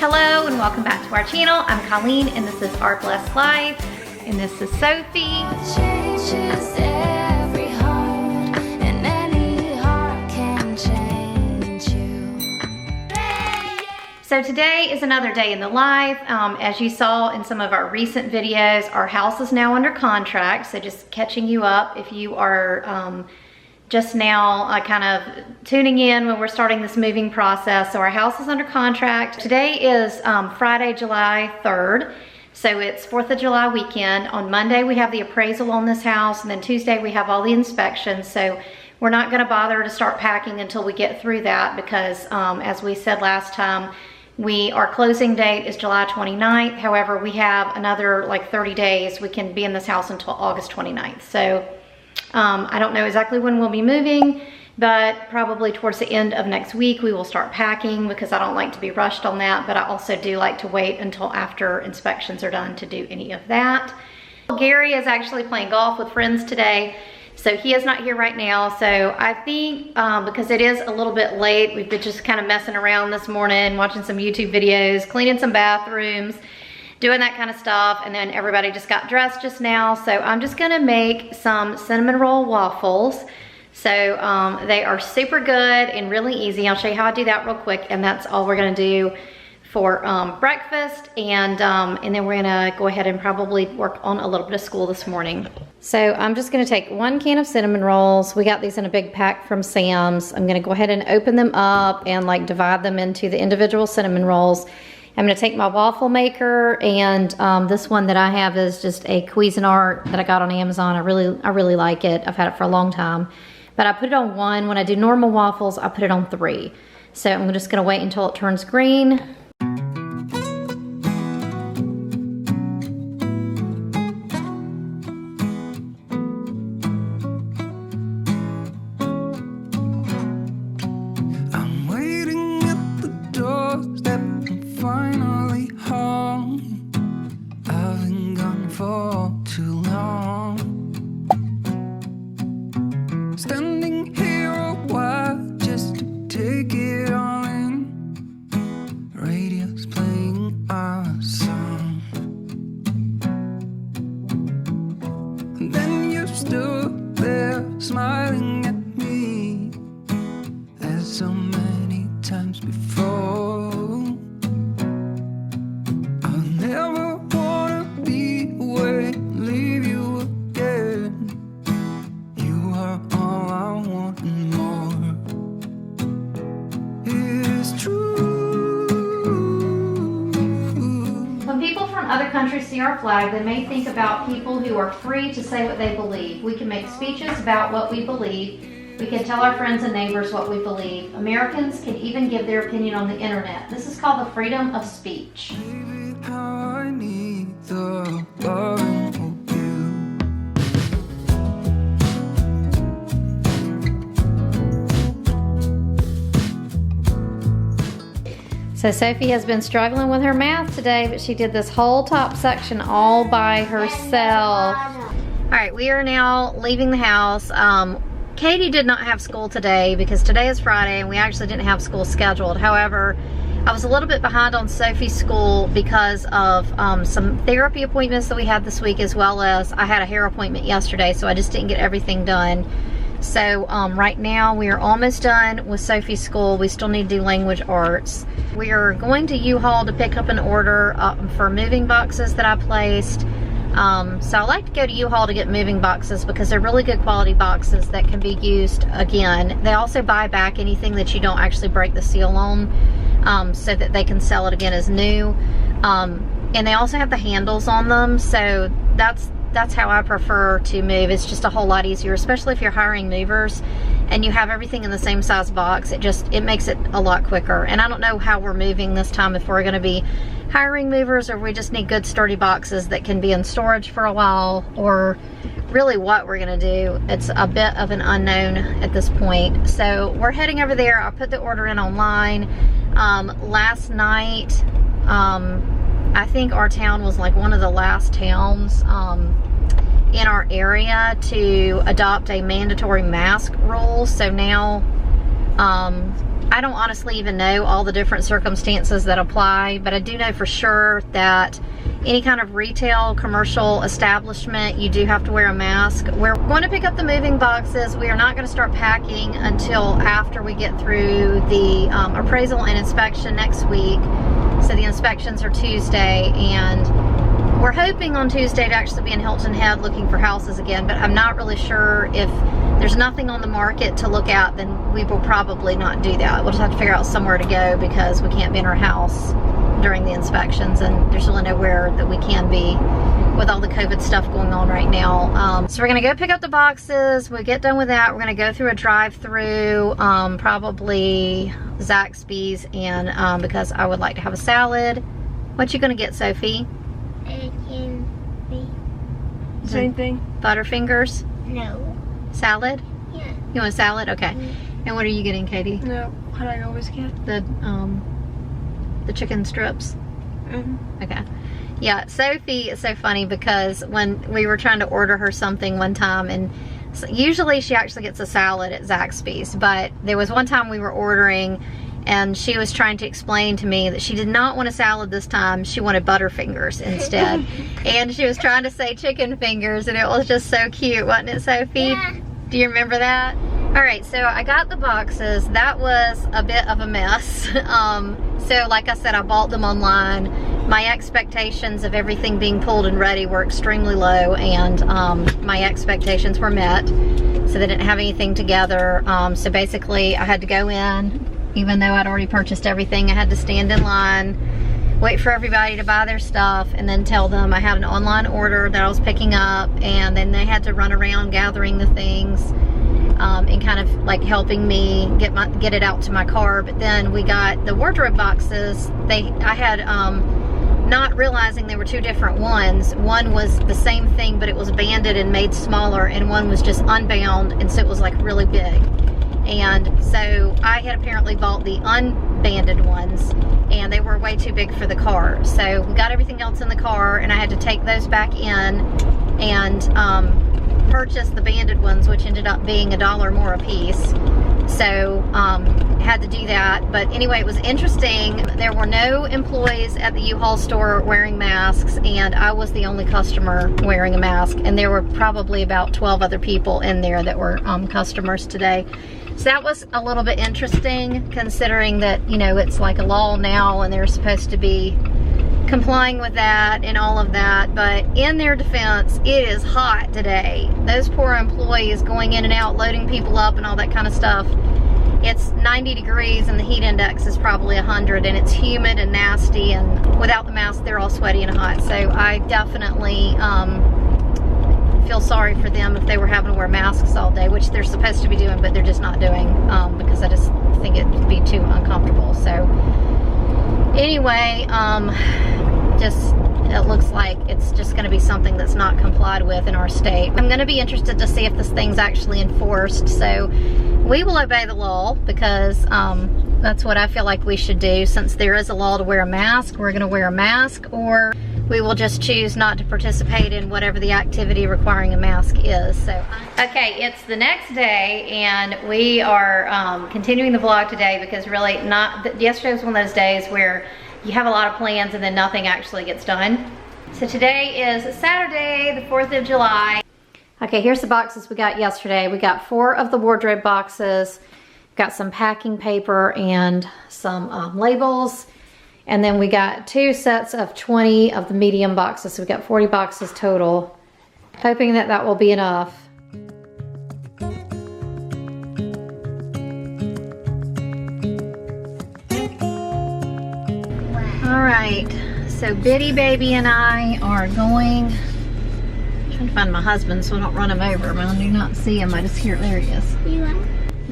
Hello and welcome back to our channel. I'm Colleen and this is Our Blessed Life, and this is Sophie. Changes every heart, and any heart can change you. So today is another day in the life. As you saw in some of our recent videos, our house is now under contract. So just catching you up if you are just now kind of tuning in when we're starting this moving process. So our house is under contract. Today is Friday, July 3rd. So it's 4th of July weekend. On Monday, we have the appraisal on this house, and then Tuesday we have all the inspections. So we're not gonna bother to start packing until we get through that because as we said last time, our closing date is July 29th. However, we have another like 30 days. We can be in this house until August 29th. So I don't know exactly when we'll be moving, but probably towards the end of next week we will start packing because I don't like to be rushed on that, but I also do like to wait until after inspections are done to do any of that. Gary is actually playing golf with friends today, so he is not here right now. So I think because it is a little bit late, we've been just kind of messing around this morning, watching some YouTube videos, cleaning some bathrooms, doing that kind of stuff, and then everybody just got dressed just now. So I'm just gonna make some cinnamon roll waffles. So they are super good and really easy. I'll show you how I do that real quick, and that's all we're gonna do for breakfast, and then we're gonna go ahead and probably work on a little bit of school this morning. So I'm just gonna take 1 can of cinnamon rolls. We got these in a big pack from Sam's. I'm gonna go ahead and open them up and like divide them into the individual cinnamon rolls. I'm gonna take my waffle maker, and this one that I have is just a Cuisinart that I got on Amazon. I really like it. I've had it for a long time. But I put it on 1. When I do normal waffles, I put it on 3. So I'm just gonna wait until it turns green. Smiling at me as so many times before. I'll never wanna be away, leave you again. You are all I want and more. It's true. When people from other countries see our flag, they may think about people who are free to say what they believe. We can make speeches about what we believe. We can tell our friends and neighbors what we believe. Americans can even give their opinion on the internet. This is called the freedom of speech. Baby, how I need the loving of you. So Sophie has been struggling with her math today, but she did this whole top section all by herself. All right, we are now leaving the house. Katie did not have school today because today is Friday and we actually didn't have school scheduled. However, I was a little bit behind on Sophie's school because of some therapy appointments that we had this week, as well as I had a hair appointment yesterday, so I just didn't get everything done. So right now we are almost done with Sophie's school. We still need to do language arts. We are going to U-Haul to pick up an order for moving boxes that I placed. So I like to go to U-Haul to get moving boxes because they're really good quality boxes that can be used again. They also buy back anything that you don't actually break the seal on, so that they can sell it again as new. And they also have the handles on them, so that's how I prefer to move. It's just a whole lot easier, especially if you're hiring movers and you have everything in the same size box. It makes it a lot quicker. And I don't know how we're moving this time, if we're gonna be hiring movers or we just need good sturdy boxes that can be in storage for a while, or really what we're gonna do. It's a bit of an unknown at this point. So we're heading over there. I put the order in online. Last night, I think our town was like one of the last towns in our area to adopt a mandatory mask rule. So now I don't honestly even know all the different circumstances that apply, but I do know for sure that any kind of retail, commercial establishment, you do have to wear a mask. We're going to pick up the moving boxes. We are not going to start packing until after we get through the appraisal and inspection next week. So the inspections are Tuesday, and we're hoping on Tuesday to actually be in Hilton Head looking for houses again, but I'm not really sure. If there's nothing on the market to look at, then we will probably not do that. We'll just have to figure out somewhere to go because we can't be in our house during the inspections, and there's really nowhere that we can be with all the COVID stuff going on right now. So we're gonna go pick up the boxes. When we get done with that, we're gonna go through a drive-through, probably Zaxby's, and because I would like to have a salad. What you gonna get, Sophie? Same thing. Butterfingers? No. Salad? Yeah. You want a salad? Okay. And what are you getting, Katie? No, what I always get. The chicken strips? Okay. Yeah, Sophie is so funny because when we were trying to order her something one time, and usually she actually gets a salad at Zaxby's, but there was one time we were ordering and she was trying to explain to me that she did not want a salad this time. She wanted Butterfingers instead. And she was trying to say chicken fingers, and it was just so cute, wasn't it, Sophie? Yeah. Do you remember that? All right, so I got the boxes. That was a bit of a mess. So like I said, I bought them online. My expectations of everything being pulled and ready were extremely low, and my expectations were met. So they didn't have anything together. So basically I had to go in, even though I'd already purchased everything. I had to stand in line, wait for everybody to buy their stuff, and then tell them I had an online order that I was picking up, and then they had to run around gathering the things and kind of like helping me get it out to my car. But then we got the wardrobe boxes. I had not realizing they were two different ones. One was the same thing, but it was banded and made smaller, and one was just unbound, and so it was like really big. And so I had apparently bought the unbanded ones, and they were way too big for the car. So we got everything else in the car, and I had to take those back in and purchase the banded ones, which ended up being $1 more a piece. So had to do that. But anyway, it was interesting. There were no employees at the U-Haul store wearing masks, and I was the only customer wearing a mask, and there were probably about 12 other people in there that were customers today. So that was a little bit interesting, considering that, you know, it's like a law now and they're supposed to be complying with that and all of that. But in their defense, it is hot today. Those poor employees going in and out, loading people up and all that kind of stuff. It's 90 degrees and the heat index is probably 100, and it's humid and nasty, and without the mask they're all sweaty and hot. So I definitely feel sorry for them if they were having to wear masks all day, which they're supposed to be doing, but they're just not doing, because I just think it would be too uncomfortable. So anyway, it looks like it's just going to be something that's not complied with in our state. I'm going to be interested to see if this thing's actually enforced. So we will obey the law, because that's what I feel like we should do. Since there is a law to wear a mask, we're going to wear a mask, or we will just choose not to participate in whatever the activity requiring a mask is. So, okay, it's the next day, and we are continuing the vlog today, because really yesterday was one of those days where you have a lot of plans and then nothing actually gets done. So today is Saturday, the 4th of July. Okay, here's the boxes we got yesterday. We got 4 of the wardrobe boxes, got some packing paper and some labels. And then we got 2 sets of 20 of the medium boxes. So we got 40 boxes total. Hoping that that will be enough. All right, so Biddy Baby and I are going, I'm trying to find my husband so I don't run him over. I do not see him, I just hear, there he is. You are?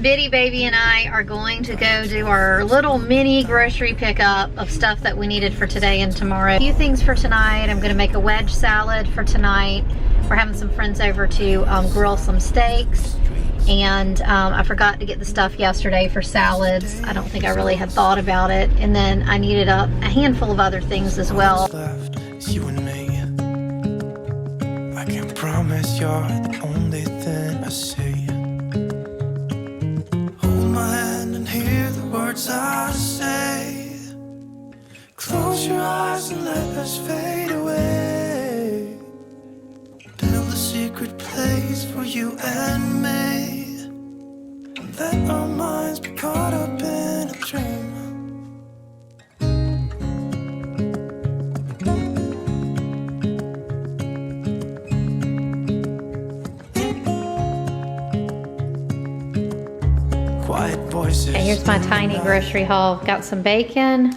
Biddy Baby and I are going to go do our little mini grocery pickup of stuff that we needed for today and tomorrow. A few things for tonight. I'm gonna make a wedge salad for tonight. We're having some friends over to grill some steaks. And I forgot to get the stuff yesterday for salads. I don't think I really had thought about it. And then I needed a handful of other things as well. Left, it's you and me. I can promise you're the only thing I see. Hold my hand and hear the words words I say. Close your eyes and let us fade away. Build a secret place for you and me. Let our minds be caught up in a dream. Quiet voices. Okay, here's my tiny grocery haul. Got some bacon,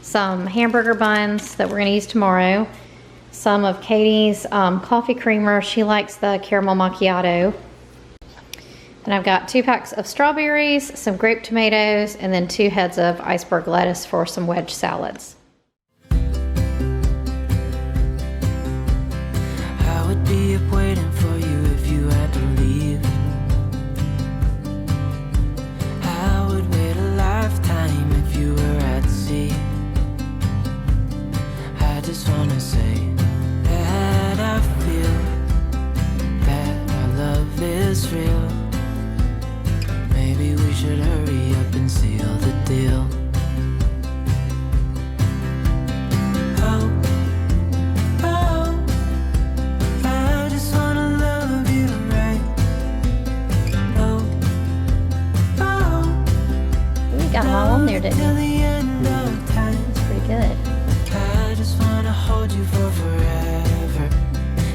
some hamburger buns that we're gonna use tomorrow, some of Katie's coffee creamer. She likes the caramel macchiato. And I've got 2 packs of strawberries, some grape tomatoes, and then 2 heads of iceberg lettuce for some wedge salads. I would be up waiting for you if you had to leave. I would wait a lifetime if you were at sea. I just wanna say that I feel that our love is real. Maybe we should hurry up and seal the deal. Oh, oh, I just wanna love you right. Oh, oh, We got them all on there, didn't till we? the end of time. It's pretty good. I just wanna hold you for forever.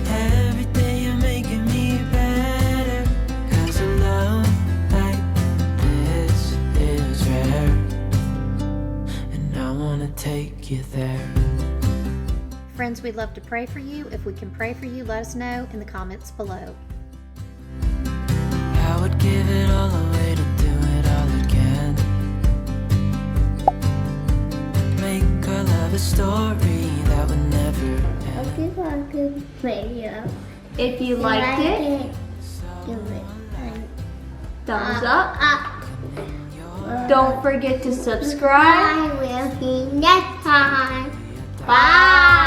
Every day you're making me better. 'Cause a love like this is rare. And I wanna take you there. Friends, we'd love to pray for you. If we can pray for you, let us know in the comments below. I would give it all away to do it all again. Make our love a story that would never end. If you liked it, So thumbs up. Don't forget to subscribe. I will see you next time. Bye.